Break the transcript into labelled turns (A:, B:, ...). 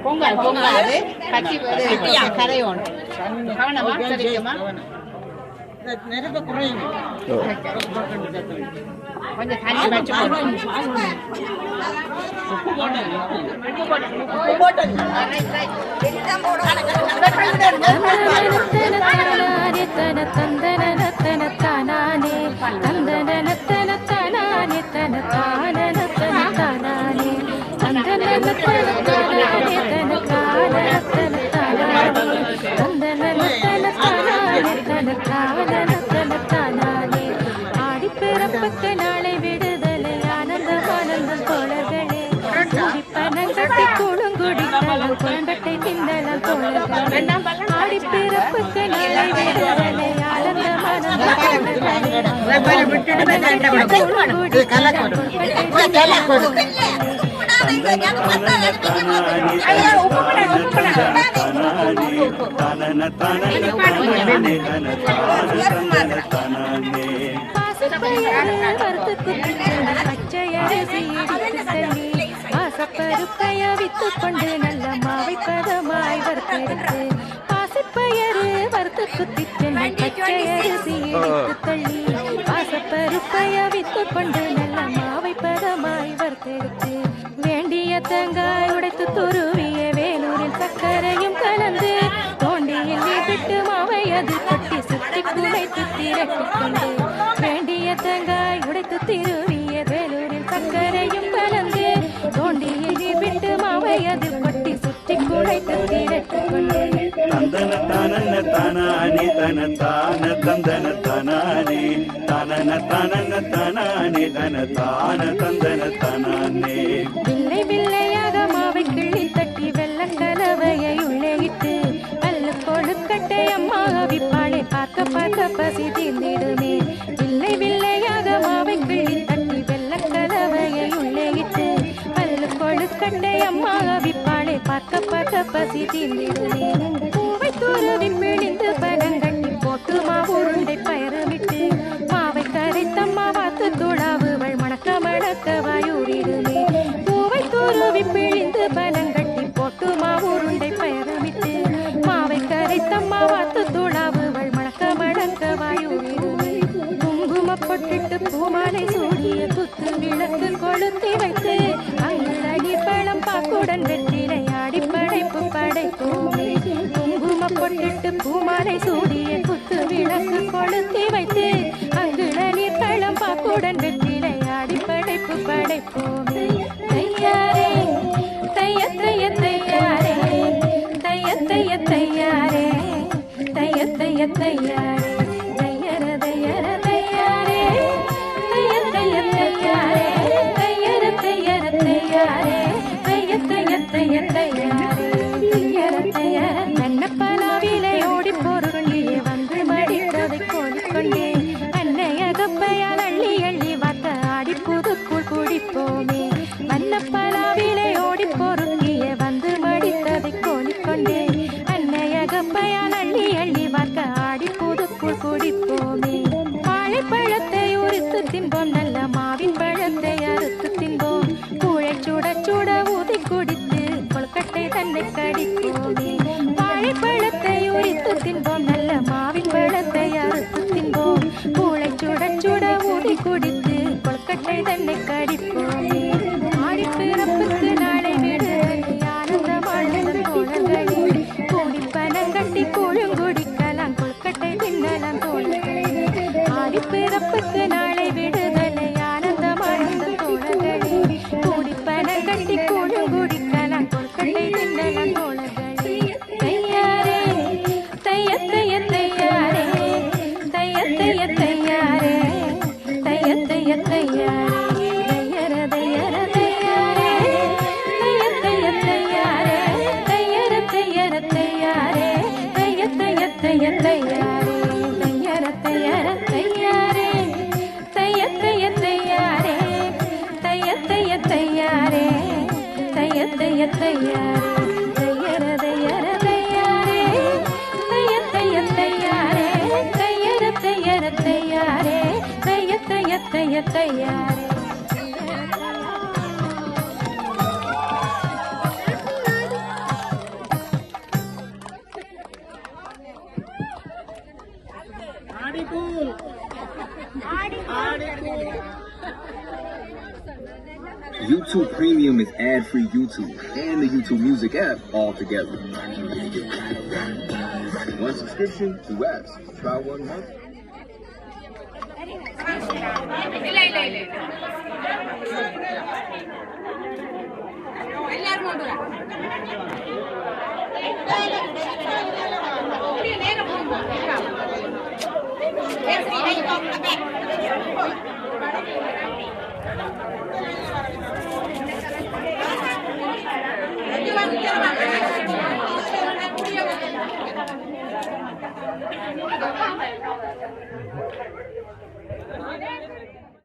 A: பொங்கல் பொங்காது கட்டி கரையோணும் கவனமா சரிக்குமா நெருப்பு குறையும் கொஞ்சம் தண்ணி வச்சு
B: ஆடிப்பிறப்புக்கு நாளை விடுதலை ஆனந்தம் ஆனந்தம் தோழர்களே பனங்கட்டி கூடுங்குடிக்கலாம் கொண்டட்டை தின்னலாம் தோழர்களே ஆடிப்பிறப்புக்கு நாளை விடுதலை ஆனந்தம் பருப்பைய வித்து கொண்டு நல்ல மாவை பதமாய் வறுத்தெடுத்து பாசிப்பயறு வறுத்து குத்தி சென்னை பச்சை அரிசி எடுத்து தள்ளி பாசப்பருப்பைய வித்து கொண்டு நல்ல மாவை பதமாய் வறுத்தெடுத்து வேண்டிய தேங்காய் உடைத்து துருவிய வேலூரில் சர்க்கரையும் கலந்து தோண்டியில் விட்டு மாவை அது கொட்டி சுத்தி குலைத்து திரட்டி கொண்டு வேண்டிய தேங்காய் உடைத்து திருவிய வேலூரில் சர்க்கரையும் கலந்து தோண்டியில் விட்டு மாவை அது கொட்டி சுத்தி குலைத்து திரட்டி கொண்டு
C: தந்தன தானன தானானே தன தான தந்தன தானானே தானன தானன தானானே தன தான தந்தன தானானே
B: வில்லை வில்லையாக மாவை கிள்ளி தட்டி வெள்ளம் கலவையை உள்ளே இட்டு அல்ல கொழுக்கட்டை அம்மா அவிப்பாளை பார்க்க பார்க்க பசி தீர்ந்திடுமே வில்லை வில்லையாக மாவை கிள்ளி தட்டி வெள்ளம் கலவையை உள்ளே இட்டு அல்ல கொழுக்கட்டை அம்மா அவிப்பாளை பார்க்க பார்க்க பசி தீர்ந்திடுமே பூவை துருவி பிழிந்து பனங்கட்டி போட்டு மாவுருண்டை பயரமிட்டு மாவை கரைத்தம்மா வாத்து துளாவுவள் மணக்க மணக்க வாயூரிடுமே பூவை துருவி பிழிந்து பனங்கட்டி போட்டு மாவுருண்டை பயரமிட்டு மாவை கரைத்தம்மா வாத்து துளாவுவள் மணக்க மணக்க வாயூரிடுமே குங்கும பொட்டிட்டு பூமாலை சூடிய குத்து விளக்கு கொளுத்தி வைத்து அங்குளி பழம் பாக்குடன் வெற்றிலை ஆடி படைப்பு படைப்போமே குங்கும பொட்டிட்டு பூமாலை சூடிய குத்து விளக்கு கொளுத்தி வைத்து அங்குளி பழம் பாக்குடன் வெற்றிலை ஆடி படைப்பு படைப்போமே தையாரே தைய தைய தையாரே தைய தைய தையாரே தைய தைய தையாரே தையர தையர தையாரே தைய தைய தையாரே தையர தையர தையாரே தைய தைய தைய தையாரே தையர தையர கண்ணப்பனாவிலே ஓடி பொருளியே வந்து மடித்ததை கோலிக்கொண்டே அன்னையகப்பையால் அள்ளி அள்ளி வார்த்த ஆடி புதுக்குள் குடிப்போமே வண்ணப்பனாவிலே ஓடி பொருளியே வந்து மடித்ததை கோலிக்கொண்டே அன்னையகப்பையால் அள்ளி அள்ளி வார்த்த ஆடி புதுக்குள் குடிப்போமே வாழைப்பழத்தை உரித்து தின்போம் நல்ல மாவின் பழத்தை அறுத்து தின்போம் கூழை சுட சுட ஊதி குடித்து கொழுக்கட்டை தன்னை கடிப்போமே வாழைப்பழத்தை உரித்து தின்போம் நல்ல மாவின் பழத்தை அறுத்து தின்போம் கூழை சுட சுட ஊதி குடித்து கொழுக்கட்டை தன்னை கடிப்போமே ஆடி பிறப்புக்கு நாளை விடு ஆனந்தமான தோழர்களே கூடி பனங்கட்டி கூழுங்குடிக்கலாம் கொழுக்கட்டை தின்னலாம் தோழர்களே ஆடி பிறப்புக்கு நாளை விடுதலை ஆனந்தமான தோழர்களே கூடி பனங்கட்டி கூழுங்குடிக்கலாம் கொழுக்கட்டை தின்னலாம் தோழர்களே தையாரே தைய தைய தையாரே தைய தைய தையாரே தைய தைய தையாரே தையர தையர தையாரே தைய தைய தையாரே தையர தையர தையாரே தைய தைய தைய தையாரே தையர தையர தையாரே தைய தைய தையாரே தைய தைய தையாரே தைய தைய தையாரே தையர தையர தையாரே தைய தைய தையாரே தையர தையர தையாரே தைய தைய தைய தையாரே
D: YouTube Premium is ad-free YouTube and the YouTube Music app all together. One subscription, 2 apps. Try 1 month.